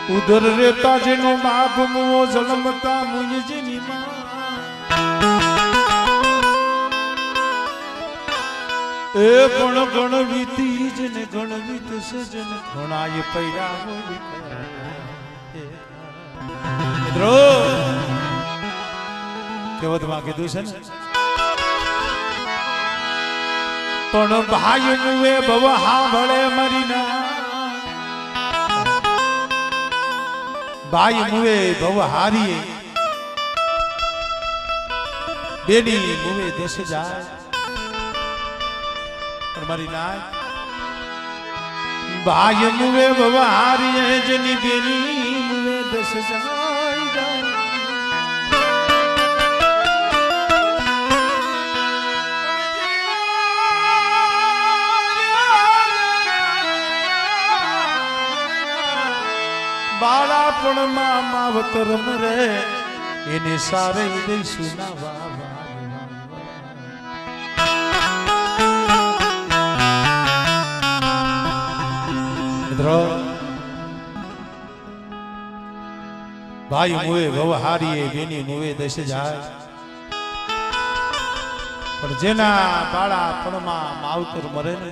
ઉદર રેતા જેનો બાપ મુઓ જન્મતા મુય જેની માં એ પણ ગણવીતી જને ગણવીત સજન ઘણાય પૈરા હોય મિત્રો કેવતમાં કીધું છે ને પણ ભાઈ મુએ ભવ હાંભળે મરીના ભાઈ મુએ ભવ હારીએ બેની મુએ દસ જાય મારી નાય ભાઈ મુએ ભવ હારીએ જેની બેની મુએ દસ જાય બાળાપણમાં માવતર મરે એને સારે દઈશું ના મિત્રો ભાઈ મુએ ભવ હારીએ બેની મુએ દશ જાય પણ જેના બાળાપણમાં માવતર મરે ને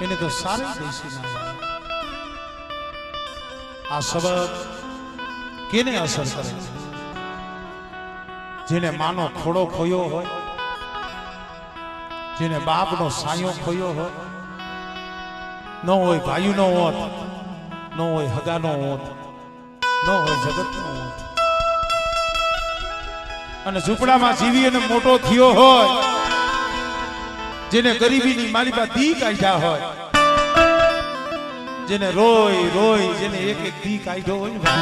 એને તો સારે દઈશું ના આ શબ્દ કેને અસર કરે જેને માનો ખોડો ખોયો હોય જેને બાપનો સાયો ખોયો હોય ન હોય ભાઈનો હોત ન હોય હગાનો હોત ન હોય જગતનો હોત અને ઝૂંપડામાં જીવી અને મોટો થયો હોય જેને ગરીબીની માલિકા દી કાઢ્યા હોય જેને રોય રોય જેને એક એક દી કાઢ્યો હોય ને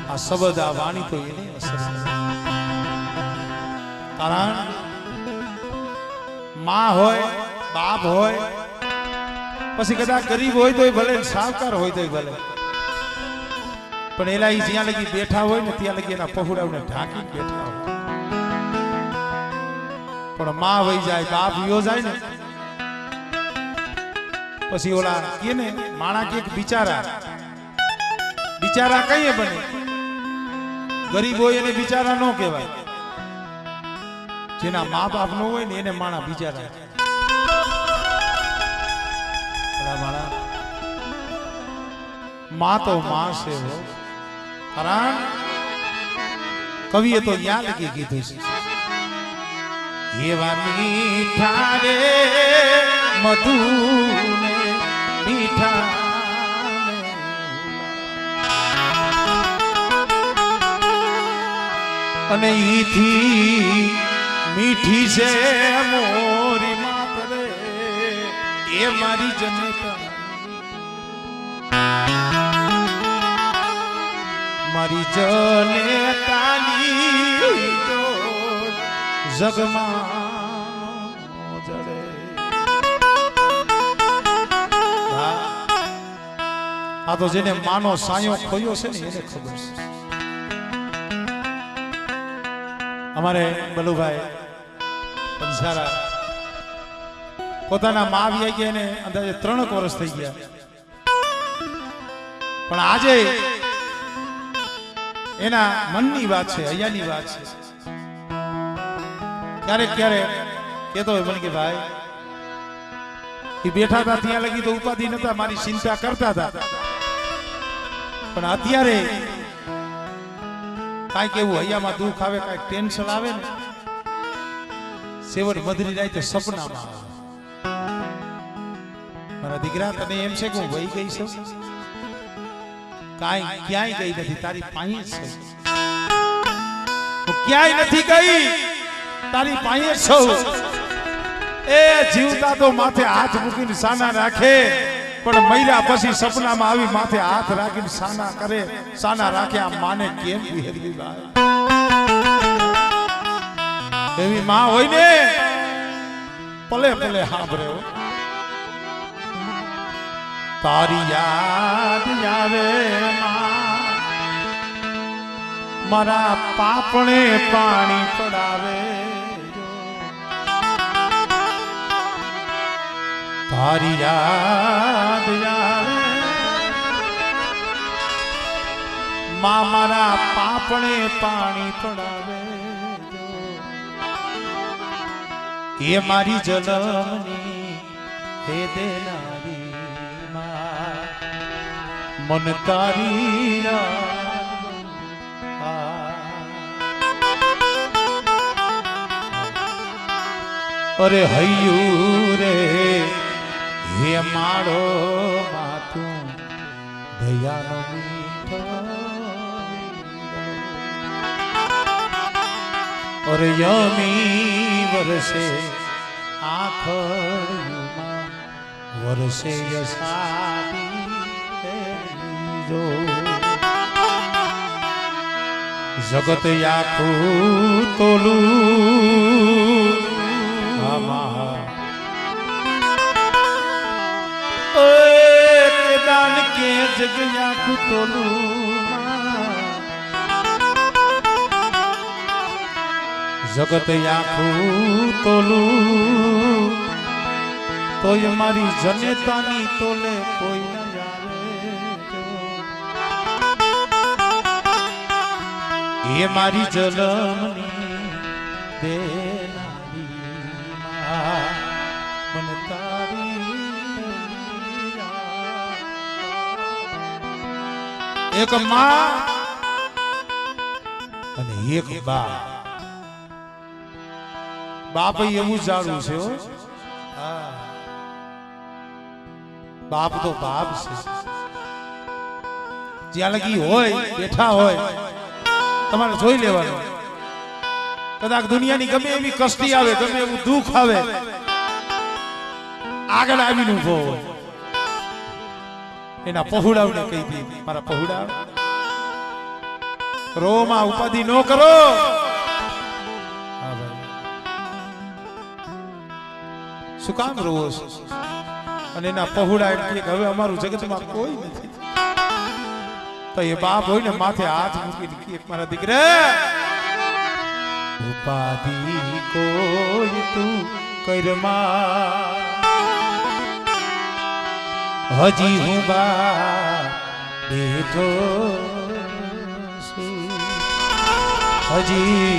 આ શબ્દ આ વાણી તો એને અસર કારણ માં હોય બાપ હોય પછી કદાચ ગરીબ હોય તોય ભલે સાવકાર હોય તોય ભલે પણ એલા જ્યાં લગી બેઠા હોય ને ત્યાં લગી એના પહોળાને ઢાંકીને બેઠા હોય પણ માં વહી જાય બાપ વિયો જાય ને પછી ઓલા કે ને માણા કે બિચારા બિચારા કઈ બને ગરીબ હોય એને બિચારા ન કહેવાય જેના મા બાપ નો હોય ને એને માણા બિચારા માં તો માં છે કારણ કવિએ તો યા લગી કીધું છે એવા મીઠા રે મધુ મીઠા અને ઈથી મીઠી છે મોરી માતરે એ મારી જનતા મારી જનેતાની જગમાં જડે આ તો જેને માનો સાયો ખોયો છે ને એને ખબર છે અમારે બલુભાઈ પંસારા પોતાના મા આવી ગયા ને અંદાજે 3 વર્ષ થઈ ગયા પણ આજે એના મનની વાત છે અહીંયાની વાત છે ક્યારેક ક્યારેક કેતો હોય મને કે ભાઈ એ બેઠા હતા ત્યાં લગી તો ઉપાધિ નતા મારી ચિંતા કરતા હતા પણ અત્યારે કાંઈક એવું હૈયામાં દુઃખ આવે કાંઈક ટેન્શન આવે ને સેવડ મધરી રાતે સપનામાં આવે મારા દીકરા તને એમ છે કે હું વહી ગઈ છું કાંઈ ક્યાંય ગઈ નથી તારી પાસે છે હું ક્યાંય નથી ગઈ તારી પાસે છું એ જીવતા તો માથે હાથ મૂકીને સાના રાખે પણ મૈરા પછી સપનામાં આવી માથે હાથ રાખીને સાના કરે સાના રાખે આ માને કેમ વિહેરવી ભાઈ એવી માં હોય ને પલે પલે સાંભળે તારી યાદ આવે મારા પાપણે પાણી પડાવે તારી યાદ આવે માં મારા પાપણે પાણી પડાવે એ મારી જલમની હે દેનારી માં મન તારી યાદ અરે હૈયું રે હે માળો માતું દયાનો મીઠો અરે યમી વરસે આખરમાં વરસે યસાદી જો જગત આખું તોલું દાન કે જગ્યા કુતોલું જગત આખું તોલું તોય મારી જનેતાની તોલે કોઈ ન આવે એ મારી જલમની દેનારી મન તારી એક માં અને એક બાપ બાપ એવું જાણવું છે બાપ તો બાપ છે જ્યાં લગી હોય બેઠા હોય તમારે જોઈ લેવાનું કદાચ દુનિયાની ગમે એવી કષ્ટી આવે ગમે એવું દુઃખ આવે આગળ આવીને ઉભો હોય એના પહોળાવને કહી દી મારા પહોળા રોમાં ઉપાધિ ન કરો શું કામ રોવો છો અને એના પહોળા એમ કે હવે અમારું જગતમાં કોઈ નથી તો એ બાપ હોય ને માથે હાથ મૂકીને કે મારા દીકરા ઉપાધિ કોઈ તું કરમાં હજી હું બા બેઠો છું હજી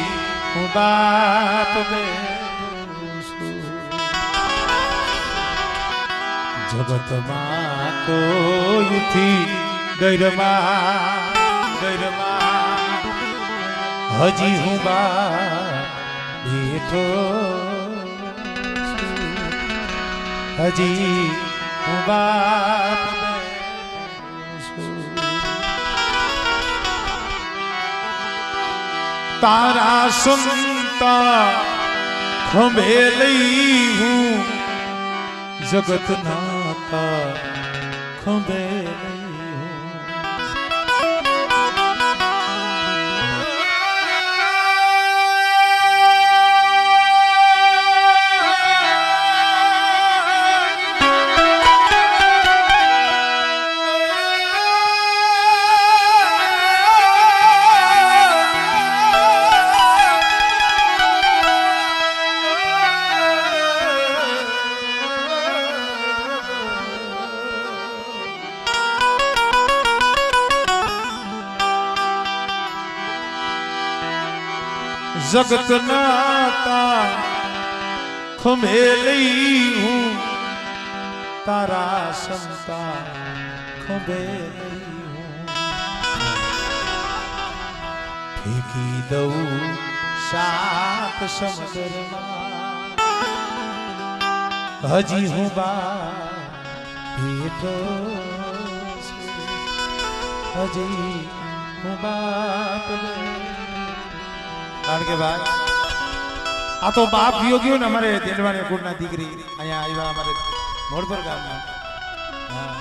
હું બાપ બેઠો છું જગતમાં કોઈથી ડરમાં હજી હું બા બેઠો છું હજી હું બાપ તારા સંતા ખંભે લઈ હું જગત નાતા ખંભે जगत नाता खंभे लई हूँ तारा संता खंभे लई हूँ फेंकी दऊं सात समुद्र में हजी हूँ बा बेटो हजी हूँ बाप કારણ કે ભાઈ આ તો બાપ ગયો ગયો ને અમારે દેલવાને કુળના દીકરી અહીંયા આવ્યા અમારે મોડપર ગામમાં હા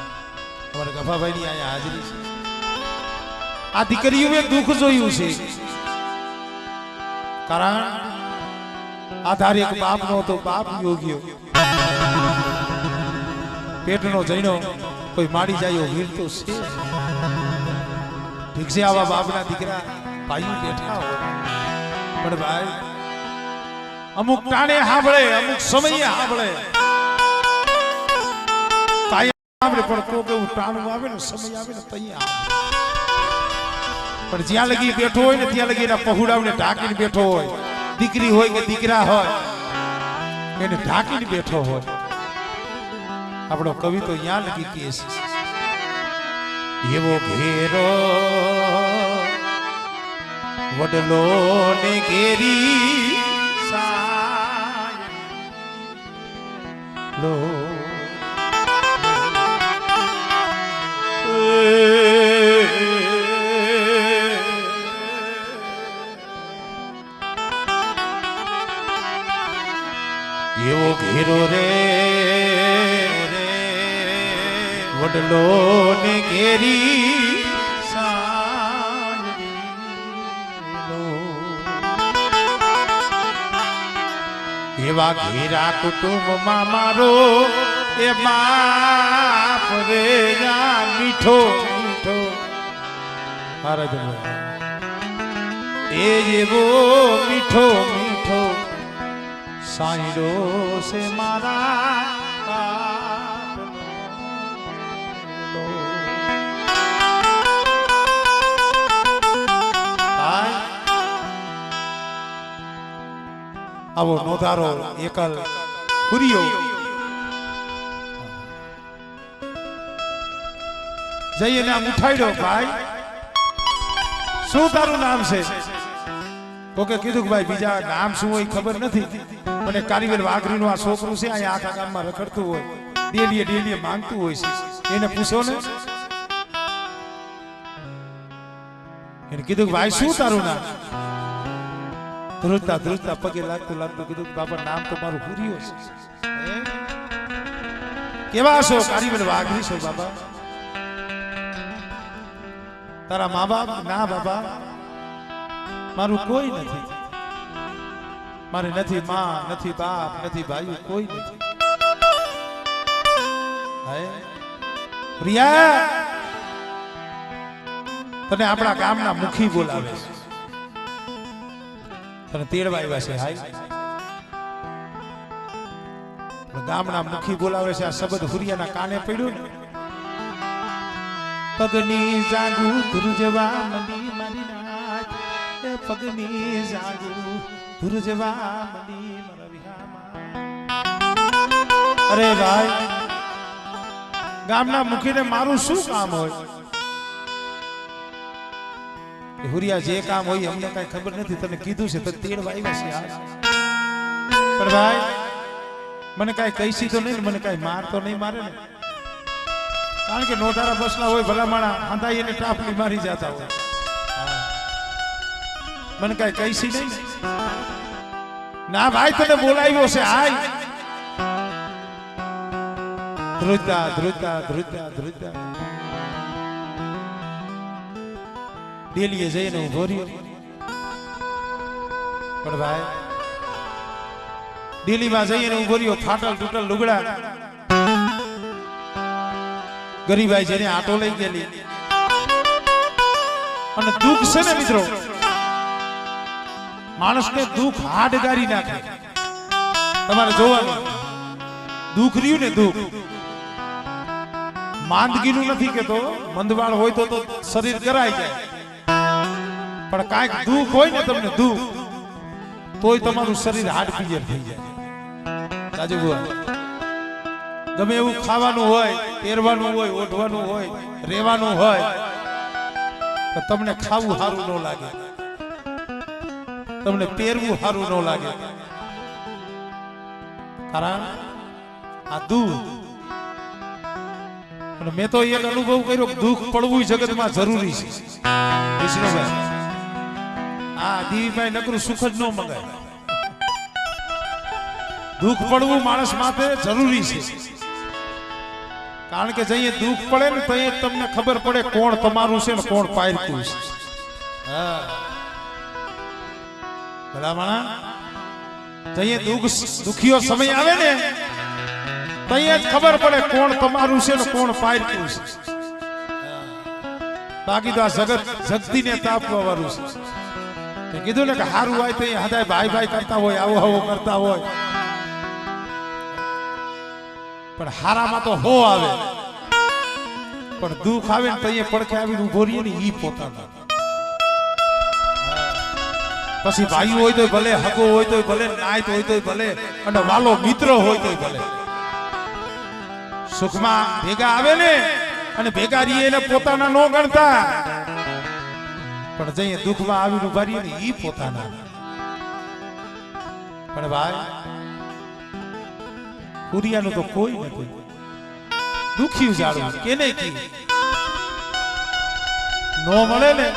અમારે ગફાભાઈની અહીંયા હાજરી છે આ દીકરીઓએ દુઃખ જોયું છે કારણ આધાર એક બાપનો તો બાપ ગયો ગયો પેટનો જઈનો કોઈ માડી જાય વીર તો છે ઠીક છે આવા બાપના દીકરા ભાઈઓ બેઠા હોય પણ ભાઈ અમુક ટાણે સાંભળે અમુક સમયે સાંભળે આપણે પણ કોક એવું ટાણું આવે ને સમય આવે ને તૈયાર પણ જ્યાં લગી બેઠો હોય ને ત્યાં લગી એના પહુડાવને ઢાંકીને બેઠો હોય, દીકરી હોય કે દીકરા હોય એને ઢાંકીને બેઠો હોય. આપણો કવિ તો ત્યાં લગી કહે છે, એવો ઘેરો વડલો ને ઘેરી સાયલો એવો ઘેરો રે વડલો ને ઘેરી સાયલો એવા ઘેરા કુટુંબમાં મારો એ બાપ રે યા મીઠો મીઠો હારજ એ જેવો મીઠો મીઠો સાયરો છે મારા બાપનો. આવો નોધારો એકલ હુરિયો જઈને આમ ઉઠાડ્યો, ભાઈ શું તારું નામ છે? કોકે કીધું કે ભાઈ બીજા નામ શું હોય ખબર નથી, મને કારીગર વાઘરીનું આ છોકરું છે અહીંયા આખા ગામમાં રખડતું હોય, ડેલીએ ડેલીએ માંગતું હોય છે, એને પૂછો ને. એને કીધું કે ભાઈ શું તારું નામ? ધ્રુજતા ધ્રુજતા પગે લાગતું લાગતું કીધું બાપા નામ તો મારું હુરિયો છે. કેવા છો? કારીગર વાઘરી છો બાબા. તારા મા બાપ? ના બાબા મારું કોઈ નથી, મારે નથી માં, નથી બાપ, નથી ભાઈ, કોઈ નથી. પ્રિયા તને આપણા ગામના મુખી બોલાવે છે, તને તેડવા આવ્યા છે. હાય ગામના મુખી બોલાવે છે. આ શબ્દ હુરિયાના કાને પડ્યું ને, પગની જાગુ ધ્રુજવા મંડી મારી નાચ, એ પગની જાગુ ધ્રુજવા મંડી મારા વિહામાં. અરે ભાઈ ગામના મુખીને મારું શું કામ હોય? હુરિયા જે કામ હોય અમને કઈ ખબર નથી, તને કીધું છે, તને તેડવા આવ્યા છે. પણ ભાઈ મને કઈ કહીશી તો નહીં, મને કઈ માર તો નહીં મારે ને? કારણ કે નોધારા બસલા હોય ભલામણા આંધાઈ એને ટાપલી મારી જતા હોય. મને કઈ કહીશી નહીં ના ભાઈ, તને બોલાવ્યો છે. હાય ધ્રુજતા ધ્રુજતા ધ્રુજતા ધ્રુજતા ડેલીએ જઈને ઉભો રહ્યો. પણ ભાઈ ડેલીમાં જઈને ઉભો રહ્યો, ફાટલ તૂટલ લુગડા, ગરીબાઈ જેને આટો લઈ ગયેલી. અને દુઃખ છે ને મિત્રો, માણસને દુઃખ હાડ ગારી નાખે. તમારે જોવાનું દુઃખ રહ્યું ને, દુઃખ માંદગીનું નથી કેતો, મંદવાળ હોય તો શરીર કરાઈ જાય, પણ કાંઈક દુઃખ હોય ને તમને દુઃખ, તોય તમારું શરીર હાડ પિયર થઈ જાય. રાજુ ગમે એવું ખાવાનું હોય, પહેરવાનું હોય, ઓઢવાનું હોય, રહેવાનું હોય, તો તમને ખાવું સારું ન લાગે, તમને પહેરવું સારું ન લાગે. કારણ આ દુઃખ. અને મેં તો એક અનુભવ કર્યો, દુઃખ પડવું જગતમાં જરૂરી છે. વિષ્ણુભાઈ આ દીવીભાઈ નકરું સુખ જ ન મંગાય. દુઃખ પડવું માણસ માટે જરૂરી છે. કારણ કે જઈએ દુઃખ પડે ને તો તમને ખબર પડે કોણ તમારું છે ને કોણ પાયરકું છે. હા ભલામણા જઈએ દુખીઓ સમય આવે ને તો જ ખબર પડે કોણ તમારું છે ને કોણ પાયરકું છે. બાકી તો આ જગત જગતીને તાપવા વાળું છે. કીધું ને કે હારું હોય તો હદાય ભાઈ ભાઈ કરતા હોય, આવો આવો કરતા હોય, પણ હારામાં તો હો આવે. પણ દુઃખ આવે ને તો એ પડખે આવીને ઉભો રહીએ ને ઈ પોતાના. પછી ભાઈ હોય તો ભલે, હગો હોય તો ભલે, નાયત હોય તો ભલે, અને વાલો મિત્ર હોય તો ભલે, સુખમાં ભેગા આવે ને અને ભેગા રહીએ એને પોતાના નો ગણતા, પણ જઈએ દુઃખમાં આવીને ઉભા રહીએ ને ઈ પોતાના. પણ ભાઈ કુરિયાનું તો કોઈ નથી. દુખી જાણવું કેને કી નો મળે ને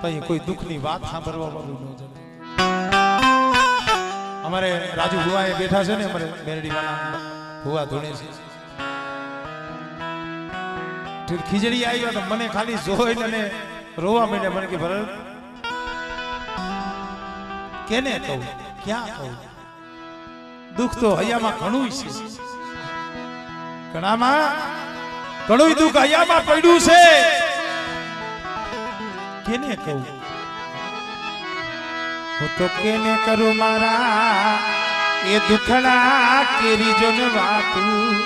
તો કોઈ દુઃખની વાત સાંભળવા વાળું ન જડે. અમારે રાજુ ભુવા એ બેઠા છે ને, અમારે મેરડી વાળા ભુવા ધોણે છે. ખીજડી આવ્યા તો મને ખાલી જોઈને અને રોવા માંડ્યા. મને કે ભરત કેને કહું, ક્યાં કહું? દુઃખ તો હૈયામાં ઘણું છે, ઘણામાં ઘણું દુઃખ હૈયામાં પડ્યું છે. કેને કહું? હું તો કેને કરું મારા એ દુખડા કેરી જો ને વાતું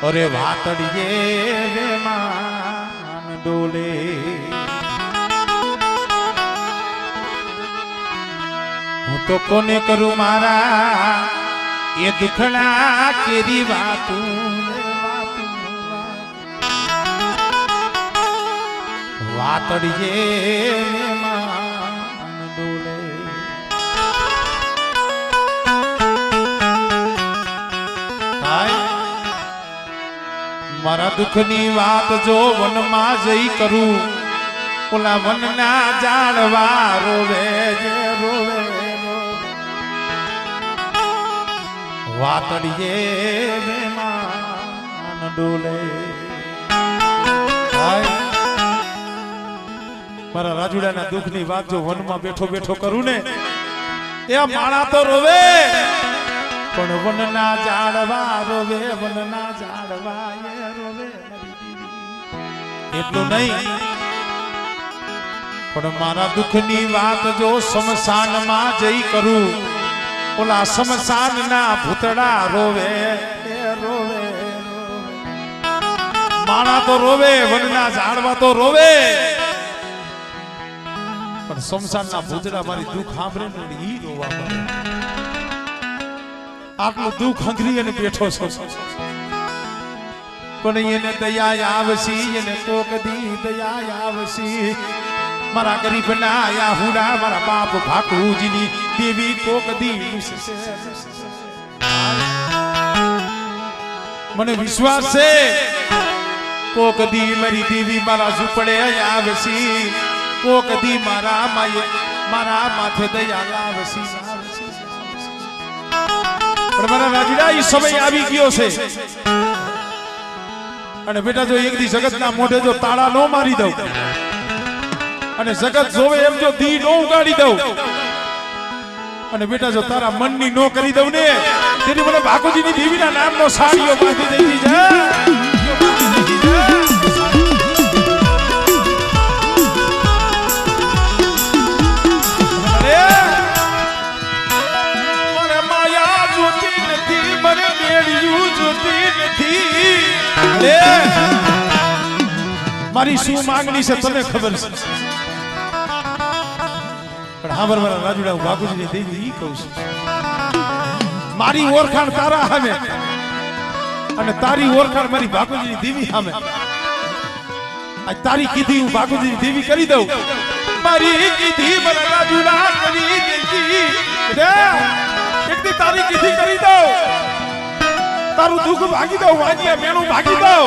અરે વાતડીએ માન ડોલે. હું તો કોને કરું મારા એ દુખડા કેરી વાતું વાતડીએ માન ડોલે. મારા દુઃખની વાત જો વનમાં જઈ કરું, ઓલા વનના ઝાડવા રોવે જે રોવે વાતડીએ માન ડોલે. મારા રાજુડાના દુઃખની વાત જો વનમાં બેઠો બેઠો કરું ને એ માણા તો રોવે, પણ વનના ઝાડવા રોવે, વનના ઝાડવા એ રોવે. એટલું નહીં, પણ મારા દુઃખની વાત જો શમશાનમાં જઈ કરું, ઓલા શમશાનના ભૂતડા રોવે એ રોવે. માણા તો રોવે, વનના ઝાડવા તો રોવે, પણ શમશાનના ભૂતડા મારી દુઃખ સાંભળે ને ઈ રોવા મળે. આટલું દુઃખ હંગરી અને બેઠો છો, પણ એને દયા આવશી, એને કોક દી દયા આવશી. મારા ગરીબના આહુડા મારા બાપ ભાકુજીની દેવી કોક દી મને વિશ્વાસ છે, કોક દી મારી દેવી મારા ઝૂંપડે આવશી, કોક દી મારા માથે દયા આવશી. પણ મારા રાજુડા ઈ સમય આવી ગયો છે, અને બેટા જો એક દી જગતના મોઢે જો તાળા નો મારી દઉં અને જગત જોવે એમ જો દી નો ઉગાડી દઉં, અને બેટા જો તારા મનની નો કરી દઉં ને, તેની મને ભાકુજીની દેવીના નામનો સાડીઓ બાંધી દેવી છે. મારી શું માંગણી છે તને ખબર છે, પણ હા બરાબર રાજુડા હું બાપુજીની દેવી ઈ કહું છું. મારી ઓળખાણ તારા સામે અને તારી ઓળખાણ મારી બાપુજીની દેવી સામે. આજ તારી કીધી હું બાપુજીની દેવી કરી દઉં, મારી કીધી મારા રાજુડા કરી દેવી, એક દી તારી કીધી કરી દઉં, તારું દુઃખ ભાગી દઉં, વાંજિયા મેણું ભાગી દઉં,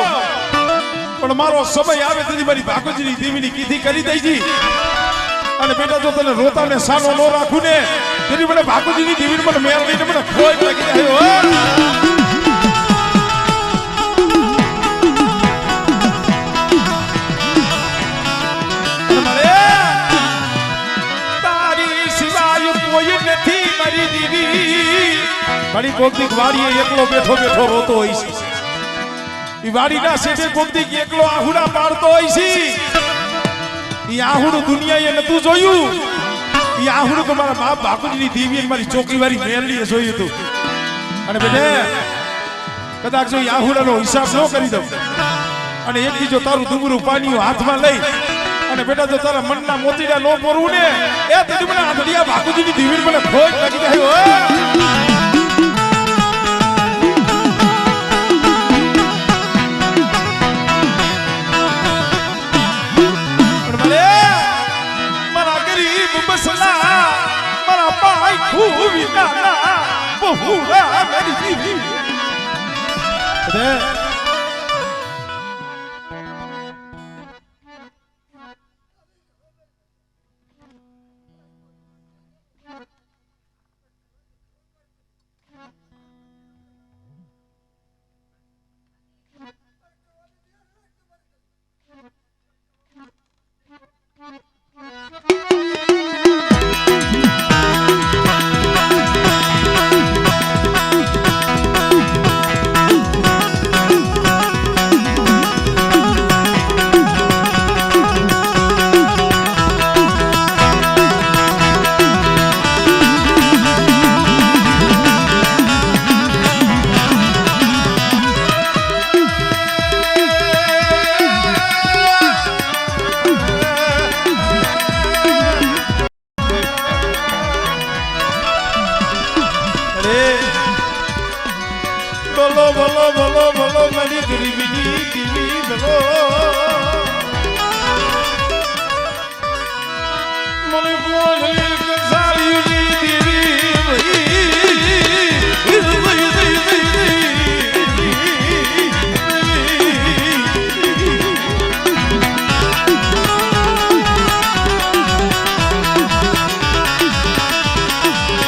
પણ મારો સમય આવે તેથી મારી ભાગોજીની દેવીની કીધી કરી દઈજી. અને બેટા જો તને રોતા ને સાનો નો રાખું ને, તેથી મને ભાગોજીની દેવીને મને મેળ લઈને મને ખોઈ લાગી જાય. તારી સિવાય કોઈ નથી મારી દેવી. મારી કોકની વાડીએ એકલો બેઠો બેઠો રોતો હોય છે, ઈ વાડીના શેઠે કોકની એકલો આહુડા પાડતો હોય છે. ઈ આહુડું દુનિયાએ નતું જોયું, એ આહુડું તો મારા બાપ બાપુજીની દેવી મારી ચોકીવાળી મેલડીએ જોયું હતું અને બેટે કદાચ જો આહુડાનો હિસાબ ન કરી દઉં અને એક બીજો તારું દુબરું પાણીઓ હાથમાં લઈ અને બેટા જો તારા મનના મોતીડા નો પોરવું ને એ તેડી મને આંધળિયા બાપુજીની દેવી મને ખોજ લાગી જાય મારા ગરીબ બસલા મારા પાઈ ખૂબ નાના બહુડા મારી દેવી બોલો બોલો બોલો બોલો મારી ગરીબીની દીવી બોલો મને બોલી કસારીની દીવી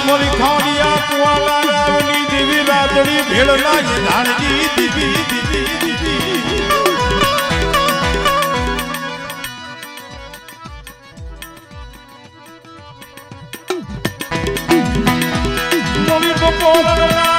મોરી ખાડિયા કુવાલા રાવની દેવી રાતડી ભેળના એ ધાણજી દીવી દીવી દીવી મોરી બપોર લાગી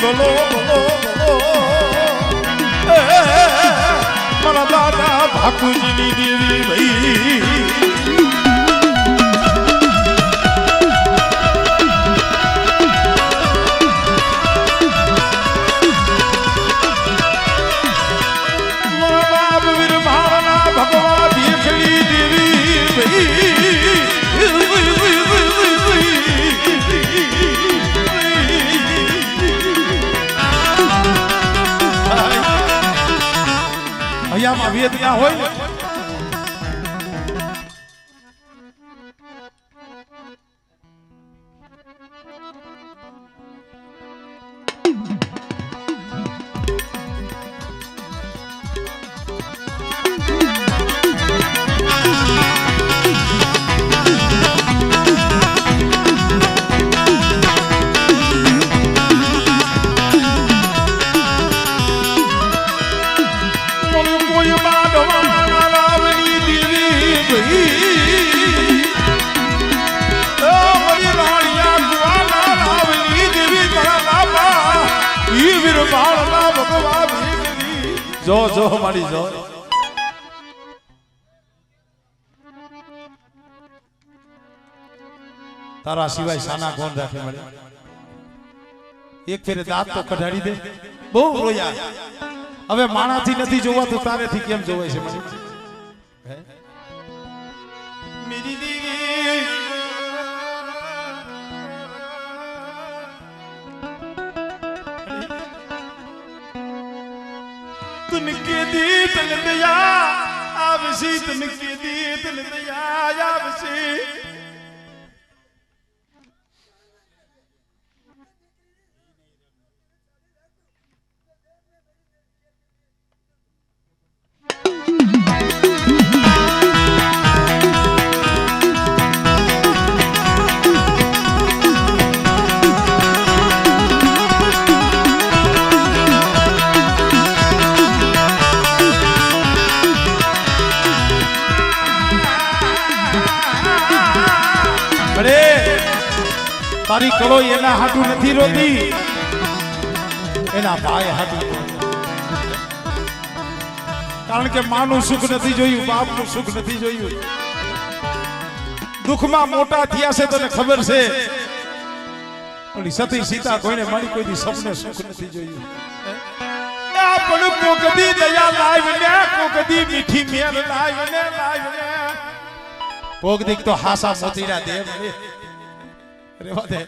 બોલો બોલો મારા દાદા ભાકુજીની દેવી ભાઈ મારા બાપ વીર ભાવના ભગવાન ભીખડી દેવી ભાઈ અહીંયામાં વેદ ના હોય જો જો મારી જો તારા સિવાય સાના કોણ રાખે મારે એક ફેરે દાંત તો કઢાડી દે બહુ રોયા હવે માણાથી નથી જોવા તો તારેથી કેમ જોવાય છે મને મેરી દેવી तुनके दी तन दया आवसी तुनके दी तन दया आवसी મારી કળો એના હાટું નથી રોતી, એના ભાઈ હાટું. કારણ કે માનું સુખ નથી જોયું, બાપનું સુખ નથી જોયું. દુઃખમાં મોટા થયા છે તને ખબર છે, ઓલી સતી સીતા કોઈને મારી કોઈ દી સપને સુખ નથી જોયું. પણ કોકદી દયા લાવ ને, કોકદી મીઠી મેર લાવ ને, કોકદી તો હાસા મોતીડા દેવ રેવા દે.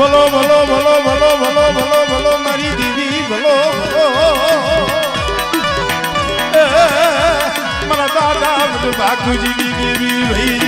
ભલો ભલો ભલો ભલો ભલો ભલો ભલો મારી દેવી ભલો મારા દાદા બાપુજીની દેવી ભાઈ.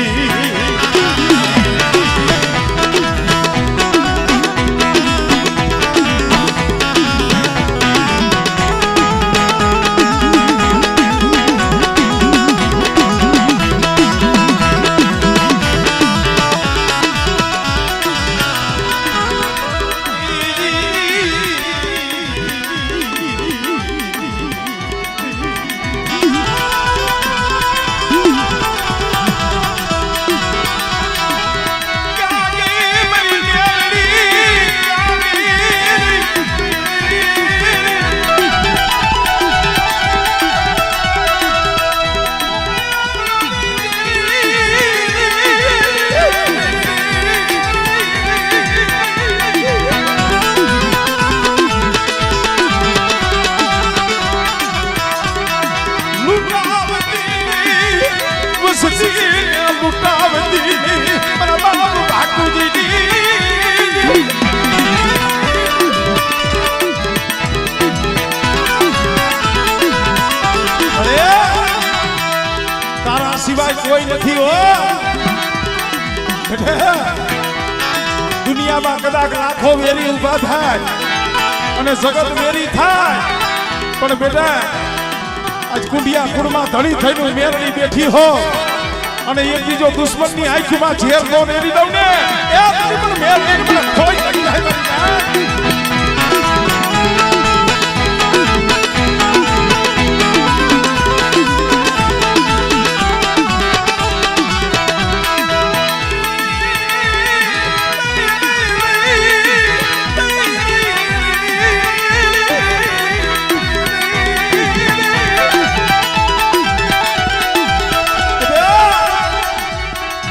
સિવાય કોઈ નથી હો. દુનિયામાં કદાચ લાખો વેરી ઉભા થાય અને જગત વેરી થાય, પણ બેટા આજ કુંડિયા કુળમાં ધણી થઈને મેરડી બેઠી હો અને એક બીજો દુશ્મનની આંખમાં ઝેર નો રેડી દઉં ને, એ પણ મેરડી મને ખોઈ કરી જાય.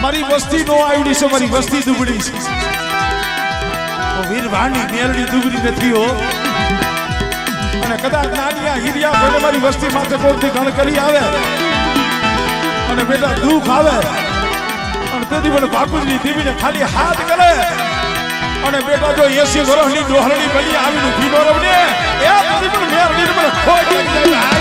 મારી વસ્તી નો આવડી છે, મારી વસ્તી દુબળી છે. વીરભાની મેરડી દુબળી નથી હો. અને કદાચ નાનિયા હીરિયા કોઈને મારી વસ્તી માથે કોઈથી ગણ કરી આવે અને બેટા દુઃખ આવે અને તેથી મને બાપુજી દેવીને ખાલી હાથ કરે અને બેટા જો 80 વર્ષની ડોહરણી બની આવીને ઉભી નો રવને, એ તેથી પણ મેરડી મને ખોઈ લાગી જાય.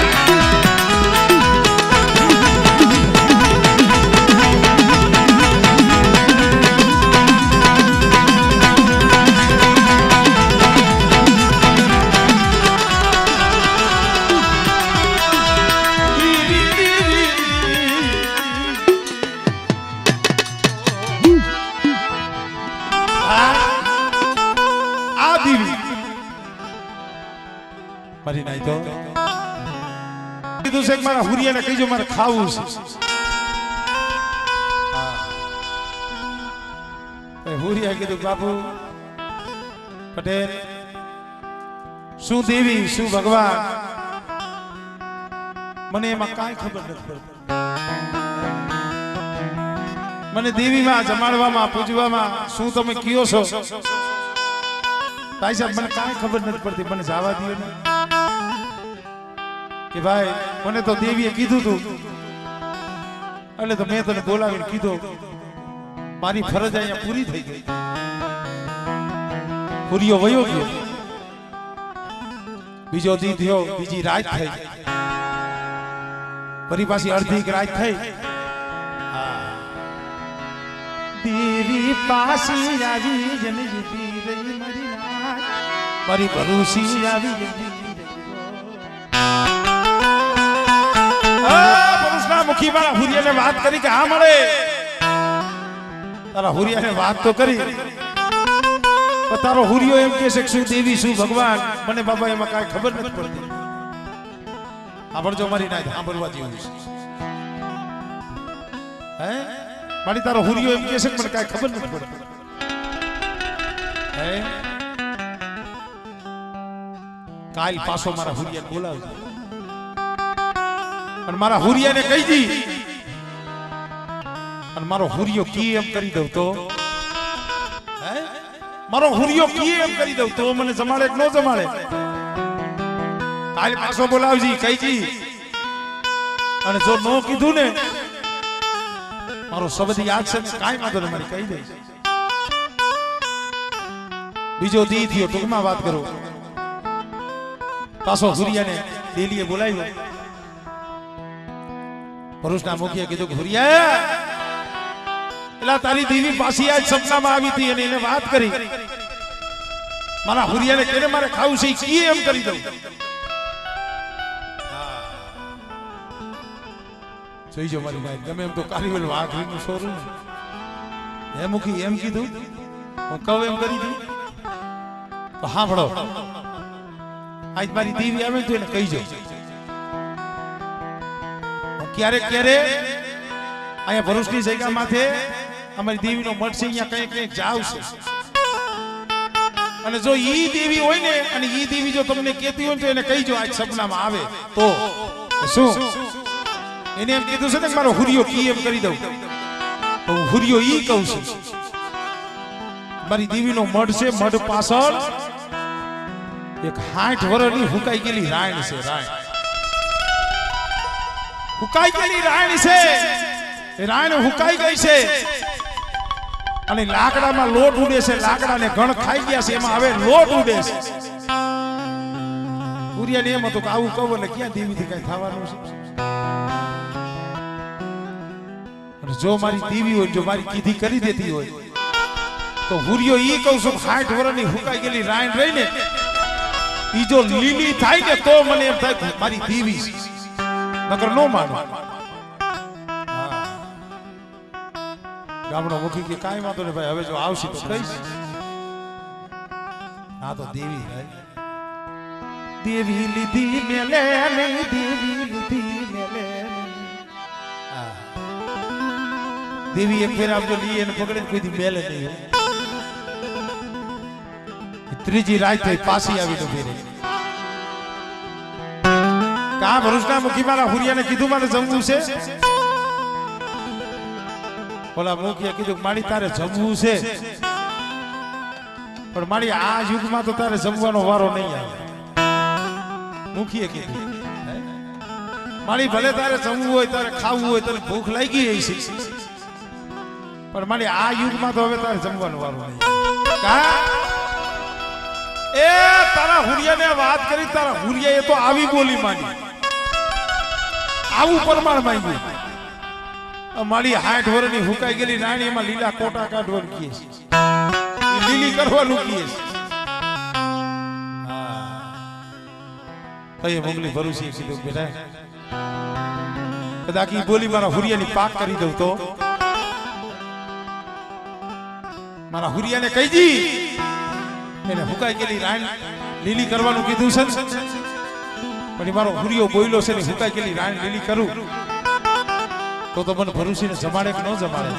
મારી નાઈ તો કીધું છે કે મારા હુરિયાને કહીજો મારે ખાવું છે. હુરિયા કીધું બાપુ પટેલ શું દેવી શું ભગવાન મને એમાં કાંઈ ખબર નથી પડતી. મને દેવીમાં જમાડવામાં પૂજવામાં શું તમે કયો છો ભાઈ સાહેબ, મને કાંઈ ખબર નથી પડતી. મને જવા દો ને કે ભાઈ મને તો દેવીએ કીધું તું એટલે તો મેં તને બોલાવીને કીધું, મારી ફરજ અહીંયા પૂરી થઈ ગઈ. પૂરીઓ વયો ગયો બીજો દી થયો, બીજી રાત થઈ, ફરી પાછી અડધી રાત થઈ. દેવી પાછી આવી જને જતી રહી મારી રાત, મારી ભરૂસી આવી જતી ભરૂચના મુખી વાળા હુરિયાને વાત કરી કે હા મળે. તારા હુરિયાને વાત તો કરી, તારો હુરિયો એમ કે છે શું દેવી શું ભગવાન, મને બાબા એમાં કાંઈ ખબર નથી પડતી. સાંભળજો મારી નાય, સાંભળવા જેવું છે. હે મારી તારો હુરિયો એમ કે છે મને કાંઈ ખબર નથી પડતી. હે કાલ પાછો મારા હુરિયાને બોલાવજો અને મારા હુરિયાને કહી દી, અને મારો હુરિયો કી એમ કરી દઉં તો, હે મારો હુરિયો કી એમ કરી દઉં તો મને જમાડે કે ન જમાડે. કાલ પાછો બોલાવજી કહીજી, અને જો નો કીધું ને મારો શબ્દ યાદ છે કાંઈ વાંધો નહીં, મારી કહી દઈશ. બીજો દી થયો, ટૂંકમાં વાત કરો. પાછો હુરિયાને ડેલીએ બોલાવ્યો. ભરૂચના મુખીએ કીધું કે હુરિયા એલા તારી દેવી પાછી આજ સપનામાં આવી હતી અને એને વાત કરી, મારા હુરિયાને કેને મારે ખાવું છે કી એમ કરી દઉં. જોઈજો મારી ભાઈ, ગમે એમ તો કારીવલ વાઘરીનું શોરૂમ હે મુખી એમ કીધું, હું કહું એમ કરી દઉં તો સાંભળો. આજ મારી દેવી આવે તો એને કહીજો ક્યારેક ક્યારેક અહીંયા ભરૂચની જગ્યા માથે અમારી દેવીનો મઠ છે, અહીંયા કઈ કઈ જાવ છે. અને જો ઈ દેવી હોય ને, અને ઈ દેવી જો તમને કહેતી હોય તો એને કહીજો આજ સપનામાં આવે તો શું. એને એમ કીધું છે ને મારો હુરિયો કી એમ કરી દઉં, તો હું હુરિયો ઈ કહું છું. મારી દેવીનો મઠ છે, મઠ પાછળ એક 60 વર્ષની હુકાઈ ગયેલી રાયણ છે. રાયણ હુકાઈ ગયેલી રાયણ છે, રાયણ હુકાઈ ગઈ છે અને લાકડામાં લોટ ઉડે છે, લાકડાને ઘણ ખાઈ ગયા છે, એમાં હવે લોટ ઉડે છે. હુરિયાને એમ હતું કે આવું કહું એટલે ક્યાં દેવીથી કઈ થવાનું છે. અને જો મારી દેવી હોય, જો મારી કીધી કરી દેતી હોય તો હુરિયો ઈ કહું છું 60 વર્ષની હુકાઈ ગયેલી રાયણ રહી ને ઈ જો લીલી થાય ને તો મને એમ થાય મારી દેવી, નકર નો માનો. ગામડો મુખી કે કાંઈ વાંધો નહીં ભાઈ, હવે જો આવશે તો કહીશ. હા તો દેવી દેવી લીધી મેલે નહીં, દેવી લીધી મેલે. દેવી એક ફેર આપજો લઈએ અને પકડે કોઈ દી મેલે નહીં. ત્રીજી રાત થઈ, પાછી આવી તો ફેરે. કા ભરૂચના મુખી મારા હુરિયાને કીધું મારે જમવું છે. ઓલા મુખીએ કીધું મારી તારે જમવું છે, પણ મારી આ યુગમાં તો તારે જમવાનો વારો નહીં આવે. મુખીએ કીધું મારી ભલે તારે જમવું હોય, તારે ખાવું હોય, તને ભૂખ લાગી ગઈ છે, પણ મારી આ યુગમાં તો હવે તારે જમવાનો વારો નહીં. કા એ તારા હુરિયાને વાત કરી, તારા હુરિયાએ તો આવી બોલી માંડી, આવું પ્રમાણ માંગ્યું. મારી 60 વર્ષની હુકાઈ ગયેલી રાણી એમાં લીલા કોટા કાઢવાનું કીએ છે, લીલી કરવાનું કીએ છે. મોગલી ભરૂચી કીધું બેટા કદાચ ઈ બોલી મારા હુરિયાની પાક કરી દઉં તો મારા હુરિયાને કહી દી એને હુકાઈ ગયેલી રાણી લીલી કરવાનું કીધું છે, પણ મારો હુરિયો બોલ્યો છે ને હુકાઈ ગયેલી રાણી લીલી કરું તો મને ભરૂચીને જમાડે કે ન જમાડે.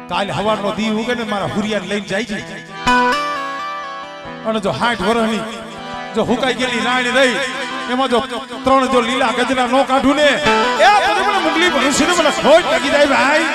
કાલ હવારનો દી ઉગે ને મારા હુરિયાને લઈને જાય છે, અને જો 60 વર્ષની જો હુકાઈ ગયેલી રાણી રહી એમાં જો 3 જો લીલા ગજરા નો કાઢું ને એ મને મુગલી ભરૂચીને મને ખોટ લાગી જાય ભાઈ.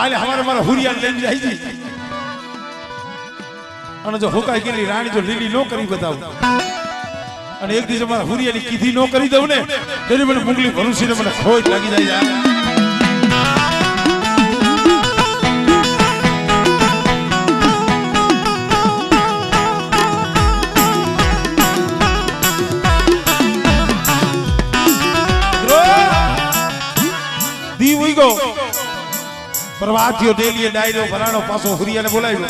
કાલે હવારે મારા હુરિયા લઈને જાય છે અને જો હુકાઈ ગયેલી રાણી જો લીલી નો કરી બતાવું અને એક દિવસ મારા હુરિયાની કીધી નો કરી દઉં ને તેની મને મુંગલી ભરુસીને મને ખોટ લાગી જાય પ્રવાતીઓ ડેલીએ ડાયરો ભરાણો પાછો હુરિયાને બોલાવ્યો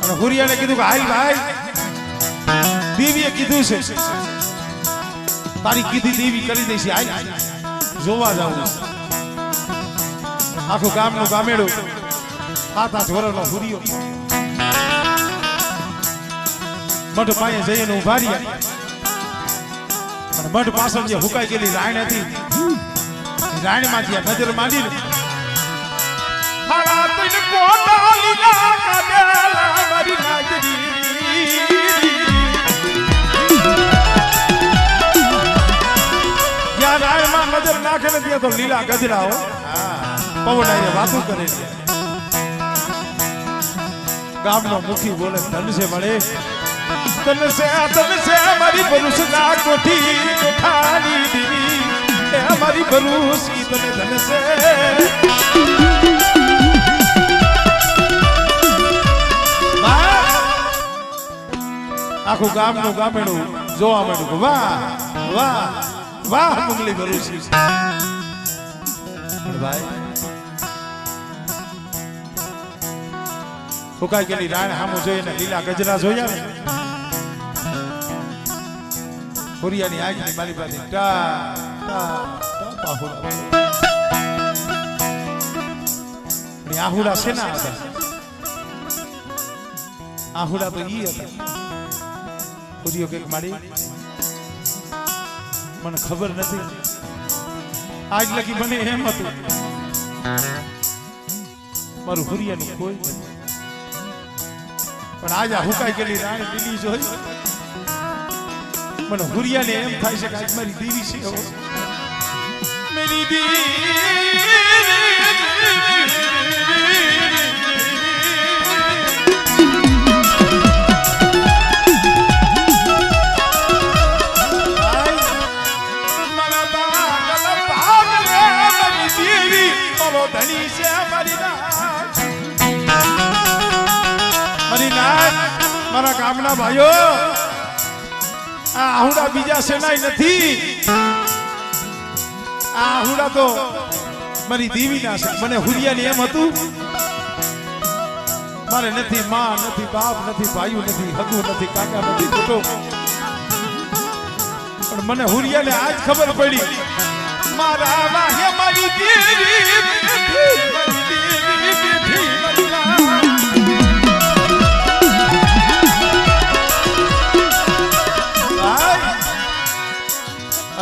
અને હુરિયાને કીધું કે હાલ ભાઈ દેવીએ કીધું છે તારી કીધી દેવી કરી દઈશ હાલ જોવા જાવ આખું ગામનું ગામેડું 7-8 વર્ષનો હુરિયો મઠ પાસે જઈને ઉભા રહ્યા અને મઠ પાછળ જે હુકાઈ ગયેલી રાણ હતી રાણી માંથી નજર માંડી હાડા તને કોટા લીલા કાદેલા મારી નાગરી યા રાણી માં નજર નાખે ને ત્યાં તો લીલા ગજરાઓ પવડાઈએ વાતો કરે છે ગામનો મુખી બોલે ધન છે મળે તન છે મારી પુરુષ ના કોઠી કોઠાની દીવી हमारी भरूसी तने धन से आखो गाम नो गामेडो जोवा मेडो वाह वाह वाह मुंगली भरूसी भाई फुकाई गेली राण हामो જોઈ ને લીલા ગજરા જોયા ને હુરિયાની આગની મારી પાસે ટા આહુડા છે ના હતા આહુડા તો ઈ હતા હુરિયો કે મારી મને ખબર નથી આજ લગી મને એમ હતું મારું હુરિયાનું કોઈ પણ આજ આ હુકાઈ ગયેલી રાણી લીલી જોઈ મને હુરિયાને એમ થાય છે કે આજ મારી દેવી છે मेरी મારા ગામના ભાઈઓ આ આહુડા બીજા સેનાય નથી આહુડા તો મારી દેવી ના છે મને હુરિયાની એમ હતું મારે નથી માં નથી બાપ નથી ભાઈઓ નથી હગુ નથી કાકા નથી કુટુંબ પણ મને હુરિયાને આજ ખબર પડી મારા વાહે મારી દેવી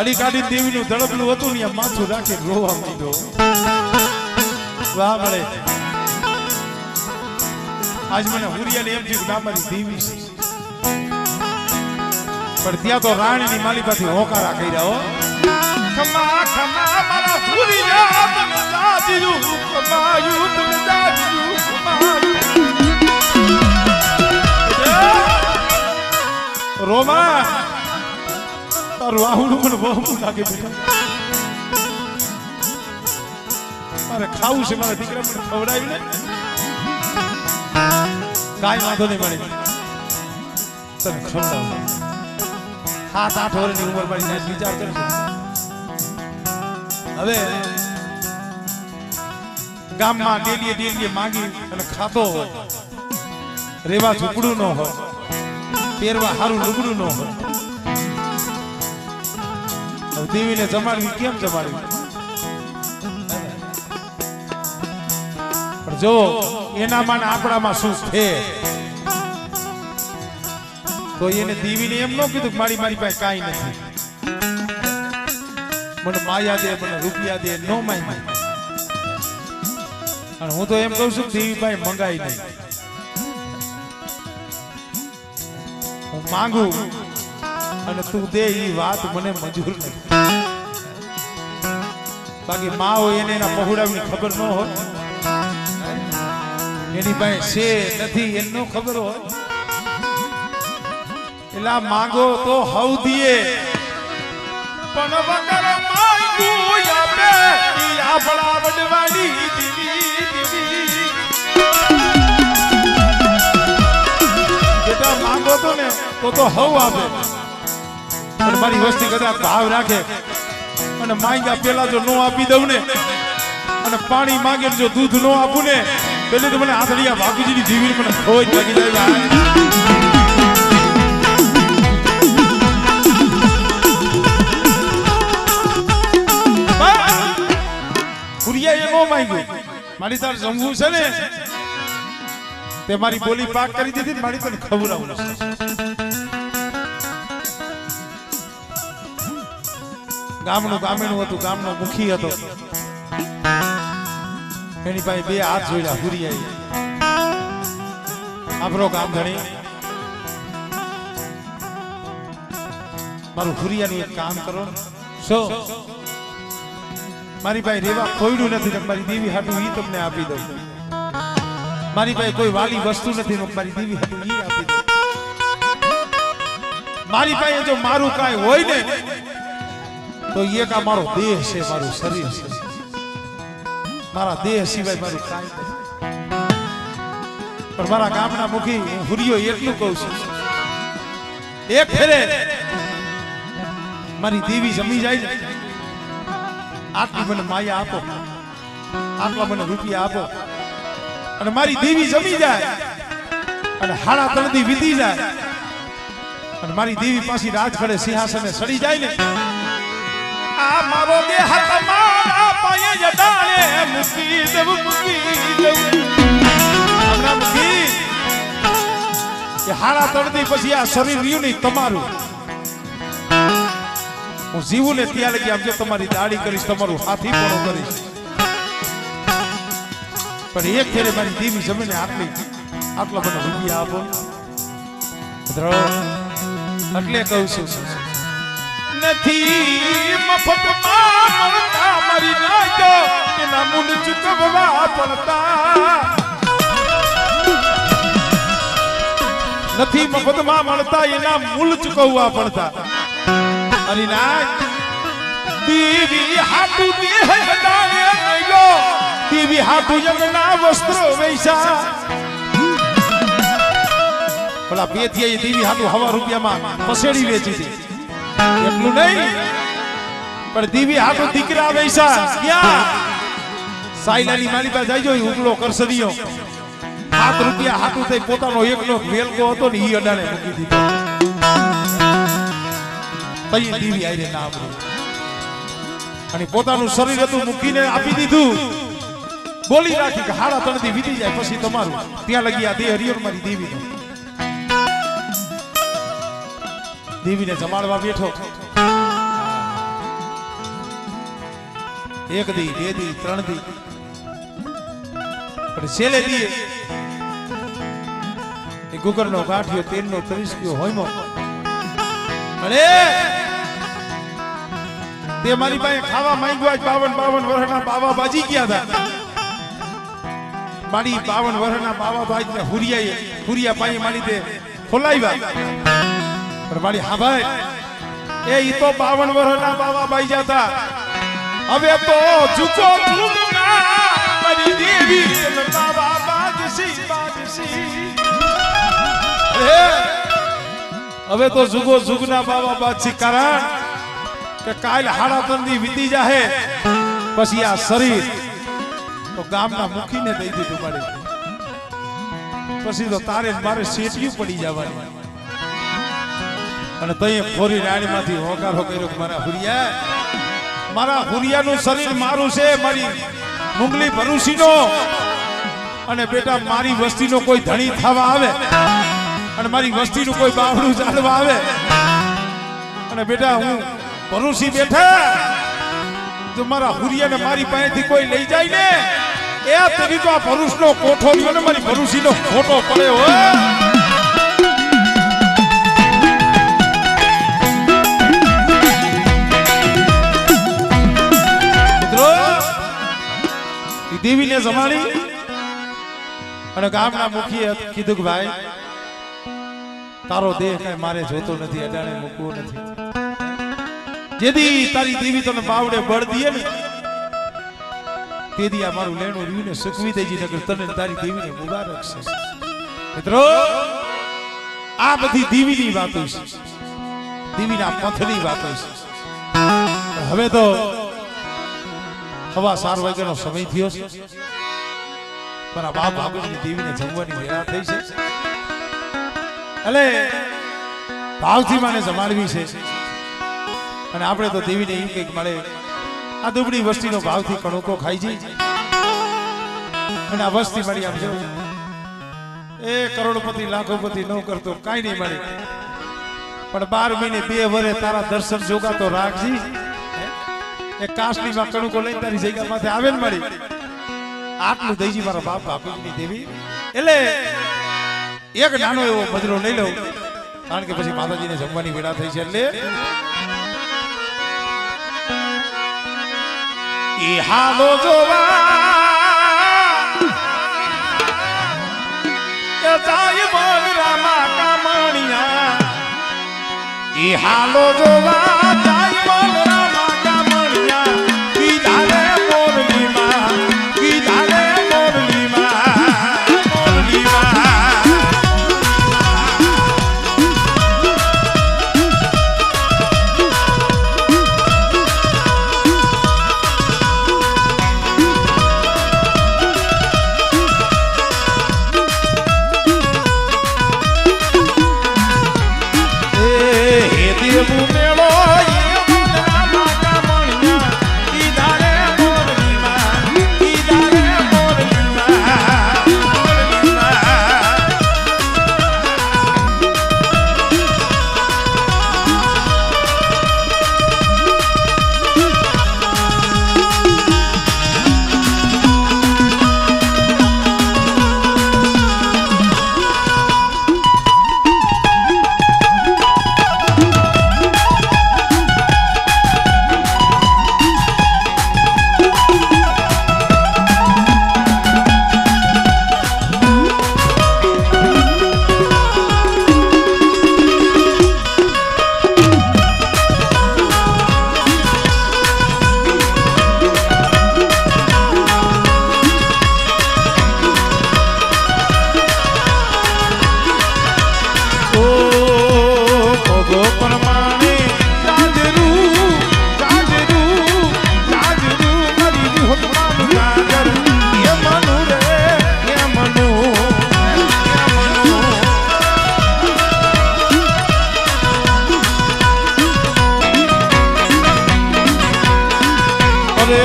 અડી કાઢી દેવીનું ધડકલું હતું ને માથું રાખી રોવા માંડ્યો વાહ મળે આજ મને હુરિયાને એમ થયું કે મારી દેવી છે પણ ત્યાં તો રાણીની માલિકાથી હોકારા કર્યા હો ખમા ખમા મારા હુરિયા તમે જાજ્યું ખમાયું તમે જાજ્યું ખમાયું રોમા તારું આહુડું મને બહુ લાગે બેટા મારે ખાવું છે મારા દીકરા મને ખવડાવી ને કાંઈ વાંધો નહીં મળે તને ખવડાવું 7-8 વર્ષની ઉંમર મારી વિચાર કરજો હવે ગામમાં ડેલીએ માંગી અને ખાતો હોય રેવા ઝૂંપડું ન હોય પહેરવા સારું લુગડું ન હોય દેવીને જમાડવી કેમ જમાડવી પણ જો એનામાં આપણામાં શું છે તો એને દેવીને એમ ન કીધું કે મારી પાસે કાંઈ નથી મને માયા દે મને રૂપિયા દે નો માય અને હું તો એમ કહું છું દેવી પાસે મંગાઈ નહીં હું માંગુ અને તું દે એ વાત મને મંજૂર નથી બાકી માં હોય એને એના પહોળાની ખબર ન હોય, એની પાસે છે નથી એનો ખબર હોય, એલા માંગો તો હવ દીએ પણ વગર માંગું આપે ઈ આપણા વડવાડી દીવી દીવી બેટા માંગો તો ને તો હવ આપે, પણ મારી વસ્તી કદાચ ભાવ રાખે અને માંગ્યા પેલા જો નો આપી દઉં ને અને પાણી માંગે જો દૂધ નો આપું ને પેલે તો મને આંધળિયા બાપુજીની જીવી મને ખોજ લાગી જાય. પુરિયા એ નો માંગ્યું, મારી તાર જમવું છે ને તે મારી બોલી પાક કરી દીધી, મારી તને ખવડાવું. ગામનું ગામેણું હતું, ગામનો મુખી હતો, એની પાસે બે હાથ જોડ્યા. હુરિયાએ આપણો ગામ ધણી મારું હુરિયાનું એક કામ કરો, શું મારી પાસે રેવા ખોયડું નથી, મારી દેવી હાટું ઈ તમને આપી દઉં. મારી પાસે કોઈ વાલી વસ્તુ નથી, મારી દેવી હાટું ઈ આપી દઉં. મારી પાસે જો મારું કાંઈ હોય ને તો એક આ મારો દેહ છે, મારું શરીર છે, મારા દેહ સિવાય મારું કાંઈ નથી. પણ મારા ગામના મુખી હુરિયો એટલું કહું છું, એક ફેરે મારી દેવી જમી જાય ને આટલી મને માયા આપો, આટલા મને રૂપિયા આપો, અને મારી દેવી જમી જાય અને હાડા તળદી વીતી જાય અને મારી દેવી પાછી રાજ કરે સિંહાસને સડી જાય ને આ મારો દેહ તમારા પાયે જડાણે મૂકી દેવ હમણાં મૂકી કે હાડા તળદી પછી આ શરીર રહ્યું નહીં તમારું, હું જીવું ને ત્યાં લગી આમ જો તમારી દાઢી કરીશ, તમારું હાથી પણ કરીશ, પણ એક ફેરે મારી દેવી જમીને આટલા મને રૂપિયા આપો. એટલે કહું છું નથી મફતમાં મળતા મારી નાજો એના મૂળ ચૂકવવા પડતા, નથી મફતમાં મળતા એના મૂળ ચૂકવવા પડતા. અરે ના દેવી હાટુ દેહ હદાવે ગયો, દેવી હાટુ જગના વસ્ત્રો વૈસા, પેલા પેથિયા દેવી હાટુ હવા રૂપિયામાં પસેડી વેચી હતી. એટલું નહીં પણ દેવી હાટુ દીકરા વૈસા ક્યાં સાયલાની માલી પાસે જાય જો ઉગલો કરસડીયો 7 રૂપિયા હાટુ થઈ પોતાનો એકનો વેલકો હતો ને ઈ અડાણે મૂકી દીધો. તઈ દેવી આઈને ના આપી અને પોતાનું શરીર હતું મૂકીને આપી દીધું. બોલી રાખી કે હાડા તણથી વીતી જાય પછી તમારું, ત્યાં લગી આ દેહ હરિયર મારી દેવી. દેવીને જમાડવા બેઠો, એક દી, બે દી, 3 દી, પણ છેલ્લે દી એ ગુગરનો ગાંઠિયો તેલનો 30 કિલો હોયમો અરે તે મારી પાસે ખાવા માંગ્યા. 52 વર્ષના બાવા બાજી ગયા હતા. મારી 52 વર્ષના બાવા બાજી ને હુરિયા પાસે મારી તે ખોલાવ્યા. પણ મારી હા ભાઈ એ ઈ તો 52 વર્ષના બાવા બાઈ જતા, હવે તો ઝુકો ઝુકના મારી દેવી બાવા બાજસી હવે તો ઝુગો ઝુગના બાવા બાજી કારણ કે કાલ હાડા તંદી વીતી જાહે પછી આ શરીર તો ગામના મુખીને દઈ દીધું મારી, પછી તો તારે મારે શેઠિયું પડી જવાની. અને તઈ ફોરી રાણીમાંથી હોકારો કર્યો કે મારા હુરિયાનું શરીર મારું છે, મારી મુંગલી ભરૂસીનો, અને બેટા મારી વસ્તીનો કોઈ ધણી થવા આવે અને મારી વસ્તીનું કોઈ બાવડું ચાલવા આવે અને બેટા હું ભરૂસી બેઠા જો મારા હુરિયાને મારી પાસેથી કોઈ લઈ જાય ને એ તરી તો આ ભરૂસનો કોઠો રહ્યો ને મારી ભરૂસીનો ખોટો પડ્યો હોય. મિત્રો દેવીને જમાડી અને ગામના મુખીએ કીધું કે ભાઈ તારો દેહ કઈ મારે જોતો નથી, અડાણે મૂકવો નથી. જેદી તારી દેવી તને બાવડે બળ દીએ ને તેદી આ મારું લેણું રીને સુખવી દેજી, નગર તને તારી દેવીને મુબારક છે. મિત્રો આ બધી દેવીની વાતો છે, દેવીના પંથની વાતો છે. હવે તો 4:15 વાગ્યાનો સમય થયો છે, પણ આ બાપ બાબુની દેવીને જમવાની વેળા થઈ છે. એટલે ભાવથી માને જમાડવી છે અને આપણે તો દેવીને એમ કંઈક મળે. આ દુબળી વસ્તીનો ભાવથી કણોકો ખાઈ જઈ અને આ વસ્તી મળી આમ જો એ કરોડપતિ લાખોપતિ ન કરતો કાંઈ નહીં મળે, પણ 12 મહિને 2 વર્ષે તારા દર્શન જોગા તો રાખજી. એ કાશલીમાં કણુકો લઈને તારી જગ્યા માથે આવેલ મળી. આટલું દઈજી મારા બાપ બાપુની દેવી. એટલે એક નાનો એવો મજરો લઈ લઉં, કારણ કે પછી માતાજીને જમવાની વેળા થઈ છે. એટલે ઈ હાલો જોવા એ જાય બોલ રામા કામણિયા, ઈ હાલો જોવા જાય બોલ રામા કામણિયા, કીધારે મોરલીમાં, કીધારે મોરલીમાં, મોરલીમાં.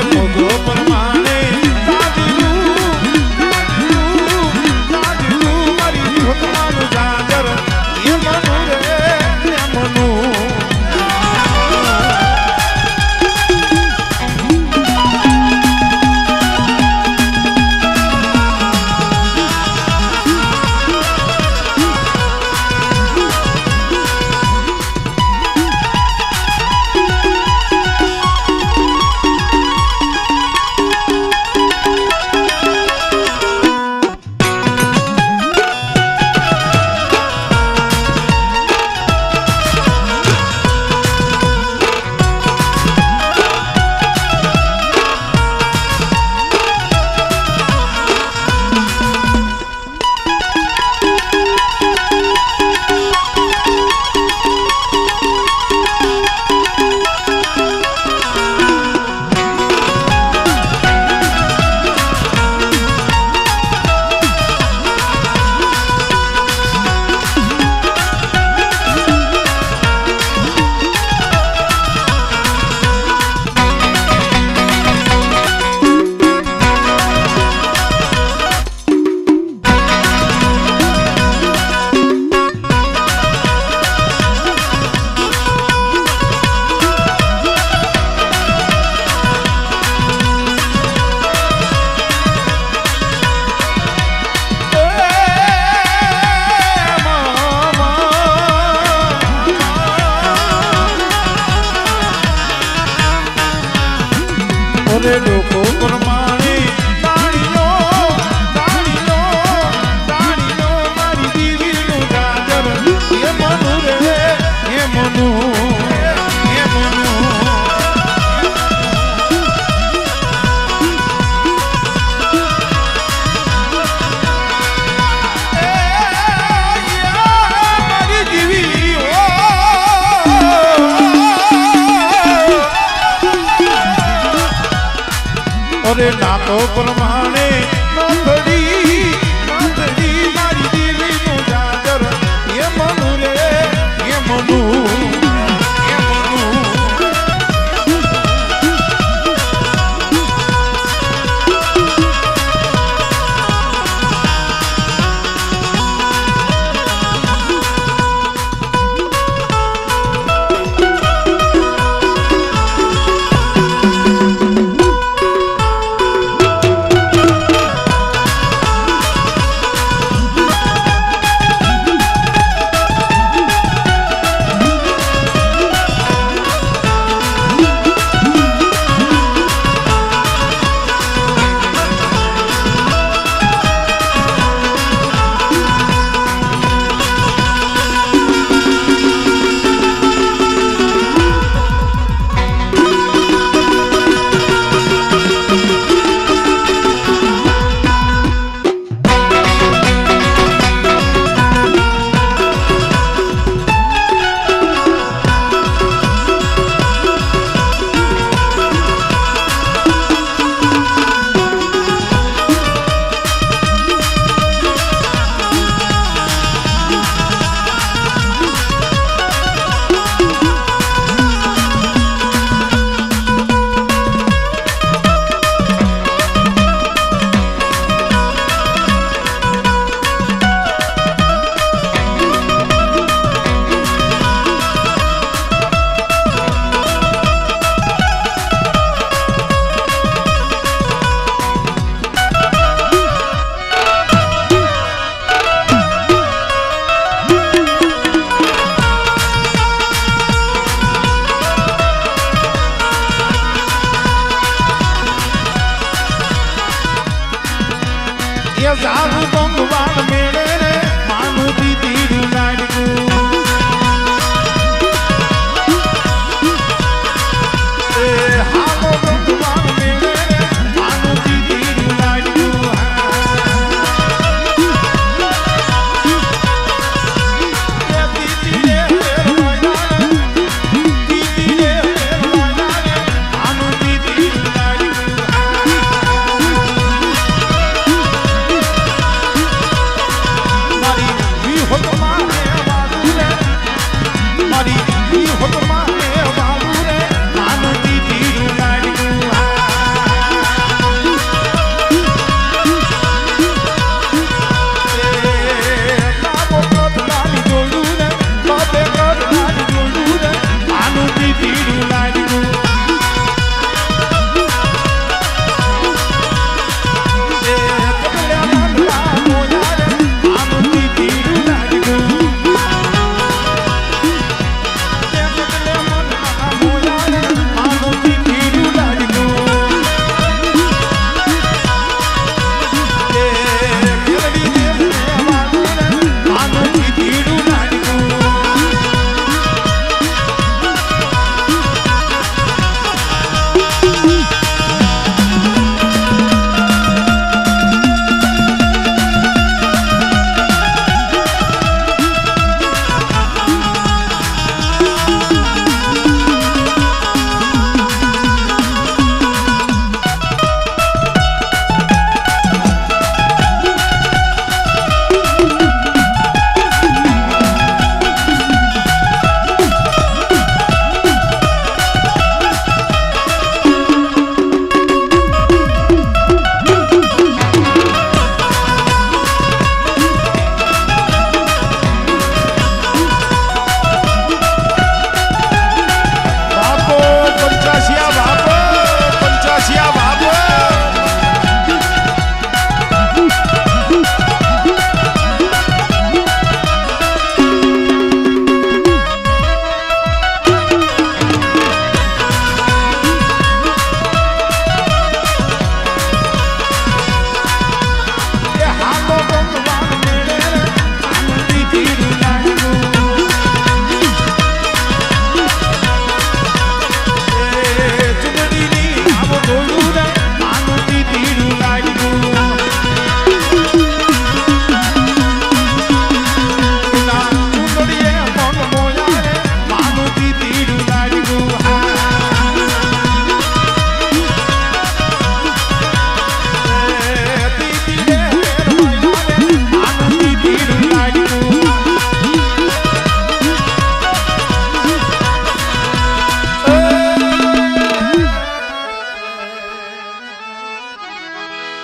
લોકો પ્રમાણે અરે ના તો પ્રમાણે નાથડી મારી દીવીનું જાજર એ મનુ રે એ મનુ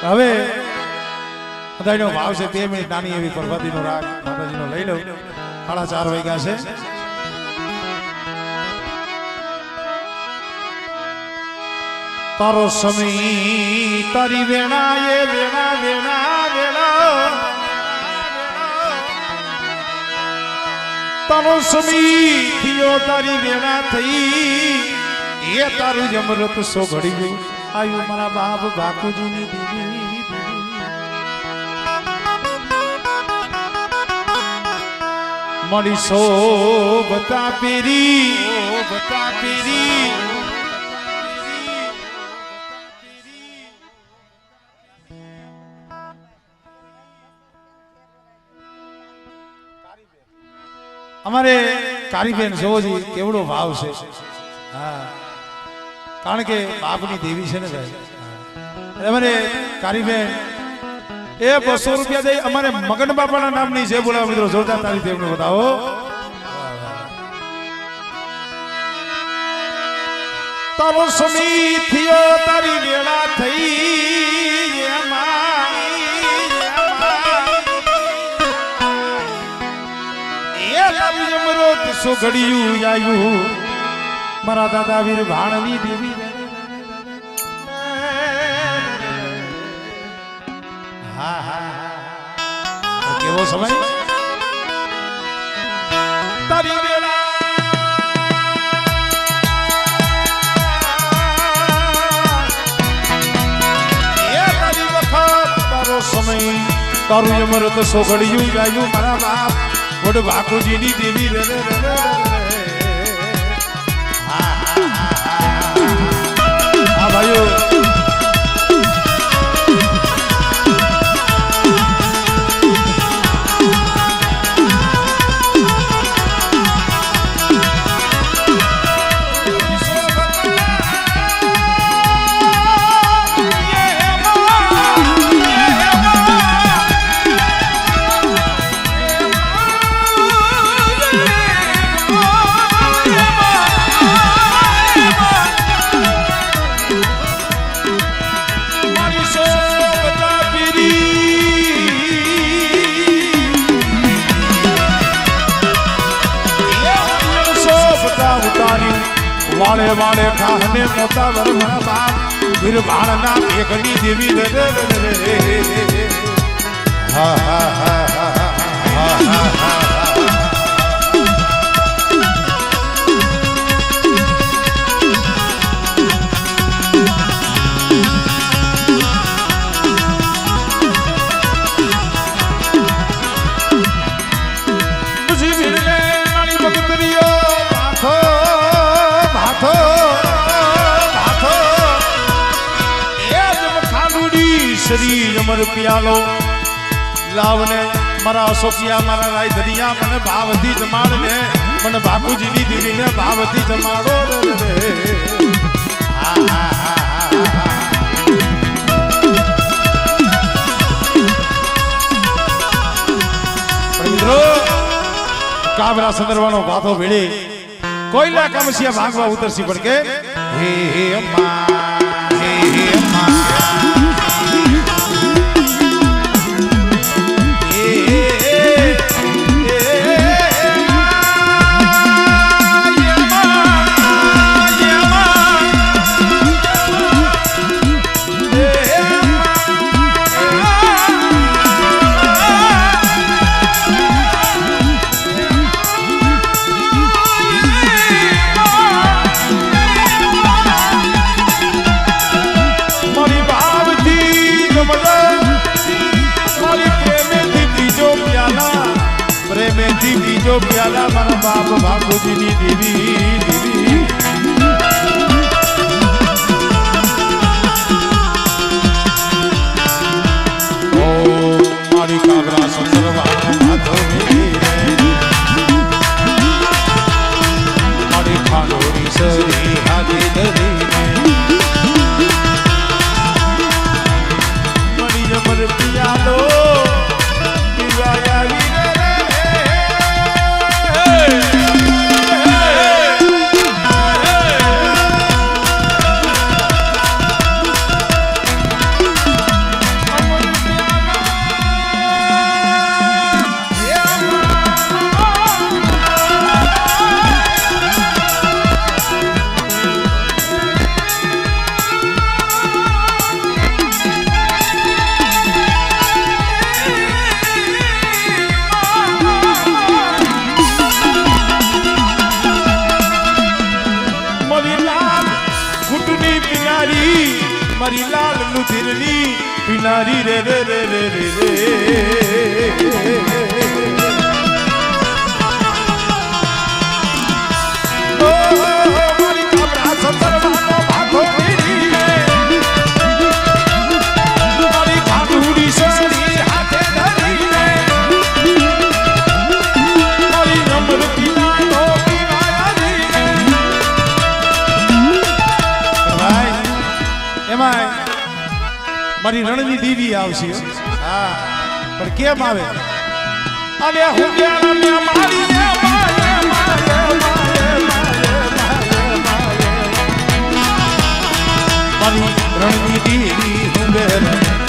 હવે બધાનો ભાવ છે 2 મિનિટ નાની એવી પ્રભાતીનો રાગ માતાજીનો લઈ લઉં 4:30 વાગ્યા છે તારો સમય તારી વેણા એ વેણા વેણા વેણા તારો સમય થયો તારી વેણા થઈ એ તારું જમરત સો ઘડી ગયું આયુ મારા બાપ બાપુજીની દીવી મળી શોભતા પેરી અમારે કારીબેન જોજી કેવડો ભાવ છે હા કારણ કે બાપની દેવી છે ને ભાઈ અમારે કારીબેન એ 200 રૂપિયા દઈ અમારે મગન બાપાના નામની છે બોલાવો મિત્રો જોરદાર તાળી દેવને બતાવો તારો સમય થયો તારી વેળા થઈ સો ઘડિયું આવ્યું મારા દાદા વીર ભાણવી દેવી હા હા કેવો સમય તારી વેળા એ તારી વખત તારો સમય તારું અમૃત સો ઘડિયું આવ્યું મારા બાપ વડ બાપુજીની દેવી રે રે રે હા ભાઈઓ वाले वाले खाने मोता वरमण बाप फिर भाणना एकनी देवी रे रे रे हा हा हा हा हा श्री अमर पियालो लावने मरा सोकिया मरा राय दरिया मन भावती जमाड़ ने मन बापूजी नी दीदी ने भावती जमाड़ो रे हा हा हा मित्रों काबरा संदर्भानो बातो भेड़ी कोयला कमसिया भागवा उतरसी पड़ के हे अम्मा हे अम्मा जो प्याला मन बाप बापूजी नी देवी देवी ओ मारी काबरा संदर्भा माधो मारी खानोरी सरी हादी दरी मणि जमर पियालो पिवाया वीरे મારી લાલ લુધિરની પિનારી રે રે રે રે રે રે મારી કાબરા સંતરવાનો ભાગો નીરી મારી કાબુડી સોડી હાથે ધરીને મારી નમ્ર પીનાનો પીનાયા ભાઈ એમાં મારી રણની દેવી આવશે હા પણ કેમ આવે અરે હું મારી રણની દેવી હુંગર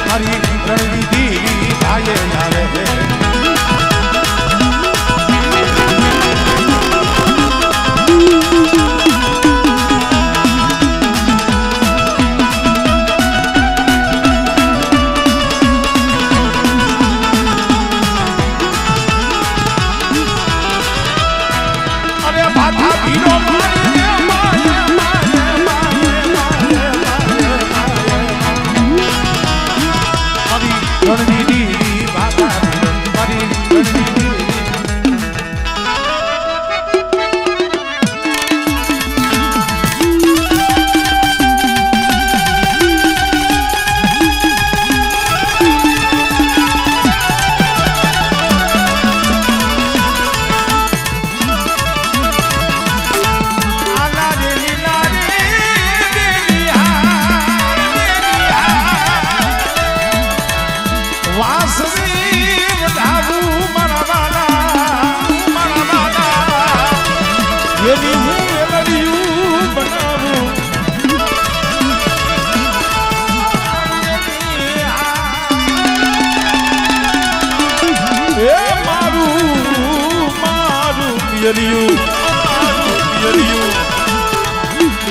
મારી રણની દેવી ભાઈએ આવે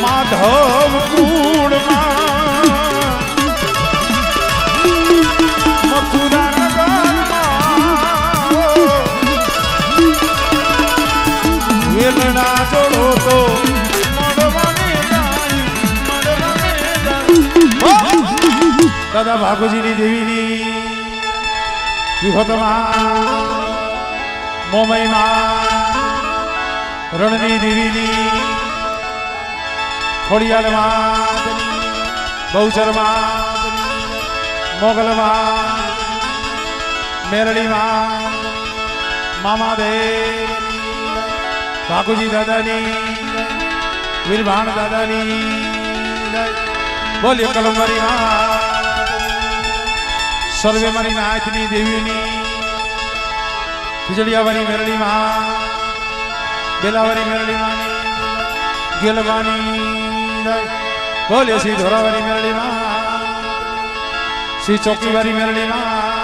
માધવ કુળમાં મથુરા નગરમાં વેલણા જોડો તો દાદા ભાગોજીની દેવીની વિહતમાં મોમયમાં રણની દેવીની ખોડિયાલમાં બહુચરમાં મોગલમાં મેરડીમાં મામાદેવ ભાગુજી દાદાની વીરભાણ દાદાની બોલ્યો કલમરીમાં સર્વે મારી નાથની દેવીની ખીજડીયાવાળી મેરડીમાં બેલાવાળી મેરડીમાં ગેલવાની બોલ્યો શ્રી ધોરાવાળી મેરડીમાં શ્રી ચોકીવાળી મેરડીમાં